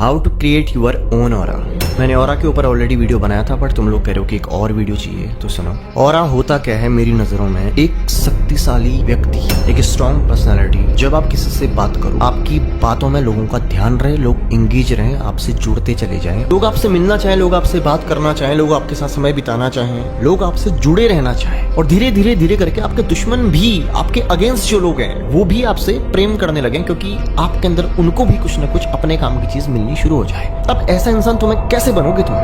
How to create your own aura. मैंने aura के ऊपर ऑलरेडी वीडियो बनाया था, बट तुम लोग कह रहे हो कि एक और वीडियो चाहिए, तो सुनो। ऑरा होता क्या है मेरी नजरों में, एक शक्तिशाली व्यक्ति, एक स्ट्रॉन्ग पर्सनालिटी। जब आप किसी से बात करो, आपकी बातों में लोगों का ध्यान रहे, लोग इंगेज रहे, आपसे जुड़ते चले जाएं, लोग आपसे मिलना चाहें, लोग आपसे बात करना चाहें, लोग आपके साथ समय बिताना चाहें, लोग आपसे जुड़े रहना चाहें, और धीरे धीरे धीरे करके आपके दुश्मन भी, आपके अगेंस्ट जो लोग हैं वो भी आपसे प्रेम करने लगे, क्योंकि आपके अंदर उनको भी कुछ न कुछ अपने काम की चीज मिलनी शुरू हो जाए। अब ऐसा इंसान तुम्हें कैसे बनोगे तुम?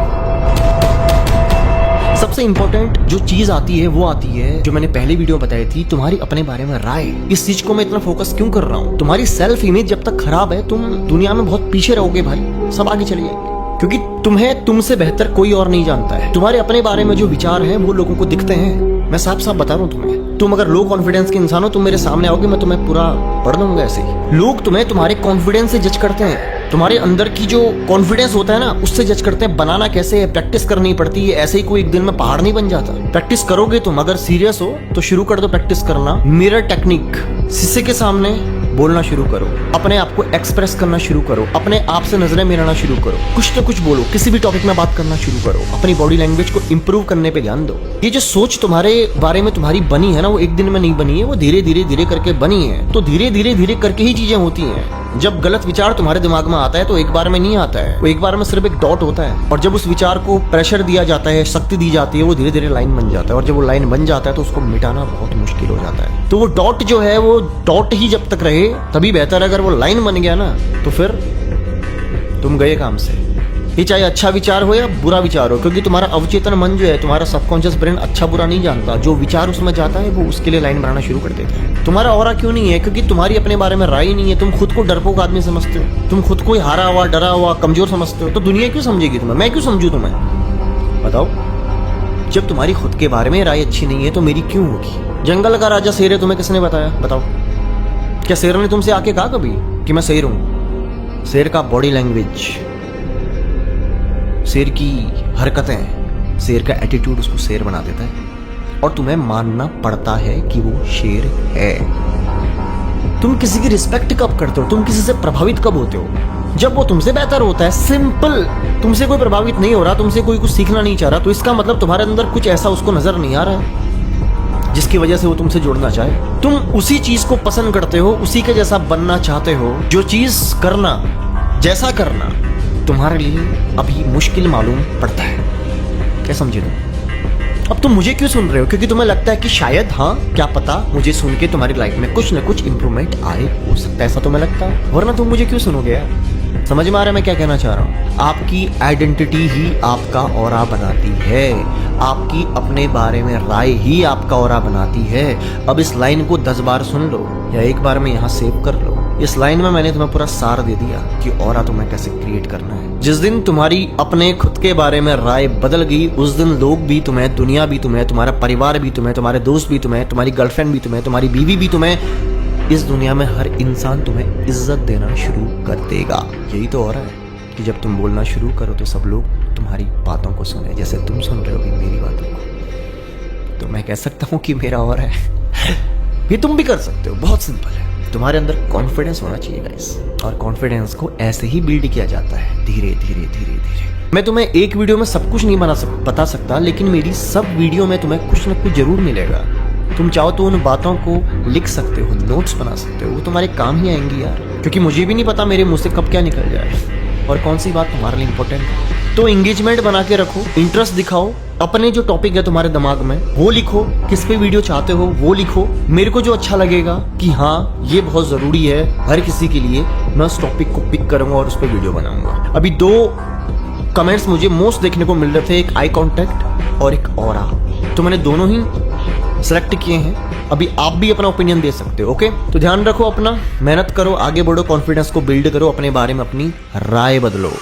सबसे इंपॉर्टेंट जो चीज आती है वो आती है जो मैंने पहले वीडियो में बताई थी, तुम्हारी अपने बारे में राय। इस चीज को मैं इतना फोकस क्यों कर रहा हूँ? तुम्हारी सेल्फ इमेज जब तक खराब है, तुम दुनिया में बहुत पीछे रहोगे भाई, सब आगे चले जाएंगे, क्योंकि तुम्हें तुमसे बेहतर कोई और नहीं जानता है। तुम्हारे अपने बारे में जो विचार हैं वो लोगों को दिखते हैं। मैं साफ साफ बता रहा हूँ तुम्हें, तुम अगर लो कॉन्फिडेंस के इंसान हो, तुम मेरे सामने आओगे, मैं तुम्हें पूरा पढ़ दूंगा ऐसे ही। लोग तुम्हें तुम्हारे कॉन्फिडेंस से जज करते हैं, तुम्हारे अंदर की जो कॉन्फिडेंस होता है ना, उससे जज करते हैं। बनाना कैसे है, प्रैक्टिस करनी पड़ती है, ऐसे ही कोई एक दिन में पहाड़ नहीं बन जाता। प्रैक्टिस करोगे तुम, अगर सीरियस हो तो शुरू कर दो प्रैक्टिस करना। मिरर टेक्निक, शीशे के सामने बोलना शुरू करो, अपने आप को एक्सप्रेस करना शुरू करो, अपने आप से नजरें मिलाना शुरू करो, कुछ न कुछ बोलो, किसी भी टॉपिक में बात करना शुरू करो, अपनी बॉडी लैंग्वेज को इंप्रूव करने पे ध्यान दो। ये जो सोच तुम्हारे बारे में तुम्हारी बनी है ना, वो एक दिन में नहीं बनी है, वो धीरे धीरे धीरे करके बनी है। तो धीरे धीरे धीरे करके ही चीजें होती हैं। जब गलत विचार तुम्हारे दिमाग में आता है तो एक बार में नहीं आता है, वो एक बार में सिर्फ एक डॉट होता है, और जब उस विचार को प्रेशर दिया जाता है, शक्ति दी जाती है, वो धीरे धीरे लाइन बन जाता है, और जब वो लाइन बन जाता है तो उसको मिटाना बहुत मुश्किल हो जाता है। तो वो डॉट जो है वो डॉट ही जब तक रहे तभी बेहतर। अगर वो लाइन बन गया ना तो फिर तुम गए काम से। ये चाहे अच्छा विचार हो या बुरा विचार हो, क्योंकि तुम्हारा अवचेतन मन जो है, तुम्हारा सबकॉन्शियस ब्रेन अच्छा बुरा नहीं जानता। जो विचार उसमें जाता है वो उसके लिए लाइन बनाना शुरू कर देता है। तुम्हारा ऑरा क्यों नहीं है? क्योंकि तुम्हारी अपने बारे में राय नहीं है। तुम खुद को डरपोक आदमी समझते हो, तुम खुद को हारा हुआ, डरा हुआ, कमजोर समझते हो। तो दुनिया क्यों समझेगी तुम्हें? मैं क्यों समझू तुम्हें? बताओ। जब तुम्हारी खुद के बारे में राय अच्छी नहीं है तो मेरी क्यों होगी? जंगल का राजा शेर है, तुम्हें किसने बताया? बताओ। क्या शेर ने तुमसे आके कहा कभी कि मैं शेर हूं? शेर का बॉडी लैंग्वेज, शेर की हरकतें, शेर का एटीट्यूड उसको शेर बना देता है, और तुम्हें मानना पड़ता है कि वो शेर है। तुम किसी की रिस्पेक्ट कब करते हो? तुम किसी से प्रभावित कब होते हो? जब वो तुमसे बेहतर होता है। सिंपल। तुमसे कोई प्रभावित नहीं हो रहा, तुमसे कोई कुछ सीखना नहीं चाह रहा, तो इसका मतलब तुम्हारे अंदर कुछ ऐसा उसको नजर नहीं आ रहा है जिसकी वजह से वो तुमसे जुड़ना चाहे। तुम उसी चीज को पसंद करते हो, उसी के जैसा बनना चाहते हो। जो चीज करना, जैसा करना तुम्हारे लिए अभी मुश्किल मालूम पड़ता है। क्या समझे तुम? अब तुम मुझे क्यों सुन रहे हो? क्योंकि तुम्हें लगता है कि शायद, हाँ क्या पता, मुझे सुन के तुम्हारी लाइफ में कुछ न कुछ इंप्रूवमेंट आए, हो सकता है ऐसा तुम्हें लगता है, वरना तुम मुझे क्यों सुनोगे यार? समझ में आ रहा है मैं क्या कहना चाह रहा हूँ? आपकी आइडेंटिटी ही आपका ऑरा बनाती है, आपकी अपने बारे में राय ही आपका ऑरा बनाती है। अब इस लाइन को 10 बार सुन लो या एक बार में यहाँ सेव कर लो। इस लाइन में मैंने तुम्हें पूरा सार दे दिया कि ऑरा तुम्हें कैसे क्रिएट करना है। जिस दिन तुम्हारी अपने खुद के बारे में राय बदल गई, उस दिन लोग भी तुम्हें, दुनिया भी तुम्हें, तुम्हारा परिवार भी तुम्हें, तुम्हारे दोस्त भी तुम्हें, तुम्हारी गर्लफ्रेंड भी तुम्हें, तुम्हारी बीवी भी तुम्हें, इस दुनिया में हर इंसान तुम्हें इज्जत देना शुरू कर देगा। यही तो हो रहा है कि जब तुम बोलना शुरू करो तो सब लोग तुम्हारी बातों को सुने, जैसे तुम सुन रहे हो भी मेरी बातों को। तो मैं कह सकता हूँ कि मेरा और है। ये तुम भी कर सकते हो, बहुत सिंपल है। तुम्हारे अंदर कॉन्फिडेंस होना चाहिए गाइस, और कॉन्फिडेंस को ऐसे ही बिल्ड किया जाता है, धीरे धीरे धीरे धीरे। मैं तुम्हें एक वीडियो में सब कुछ नहीं बता सकता, लेकिन मेरी सब वीडियो में तुम्हें कुछ न कुछ जरूर मिलेगा। तुम चाहो तो उन बातों को लिख सकते हो, नोट्स बना सकते हो, वो तुम्हारे काम ही आएंगी यार। क्योंकि मुझे भी नहीं पता मेरे मुंह से कब क्या निकल जाए और कौन सी बात तुम्हारे लिए इंपॉर्टेंट है। तो एंगेजमेंट बना के रखो, इंटरेस्ट दिखाओ, अपने जो टॉपिक है तुम्हारे दिमाग में वो लिखो, किस पे वीडियो चाहते हो वो लिखो। मेरे को जो अच्छा लगेगा कि हाँ ये बहुत जरूरी है हर किसी के लिए, मैं उस टॉपिक को पिक करूंगा और उस पर वीडियो बनाऊंगा। अभी 2 कमेंट्स मुझे मोस्ट देखने को मिल रहे थे, एक आई कॉन्टेक्ट और एक ऑरा, तो मैंने दोनों ही सेलेक्ट किए हैं। अभी आप भी अपना ओपिनियन दे सकते हो। ओके, तो ध्यान रखो अपना, मेहनत करो, आगे बढ़ो, कॉन्फिडेंस को बिल्ड करो, अपने बारे में अपनी राय बदलो।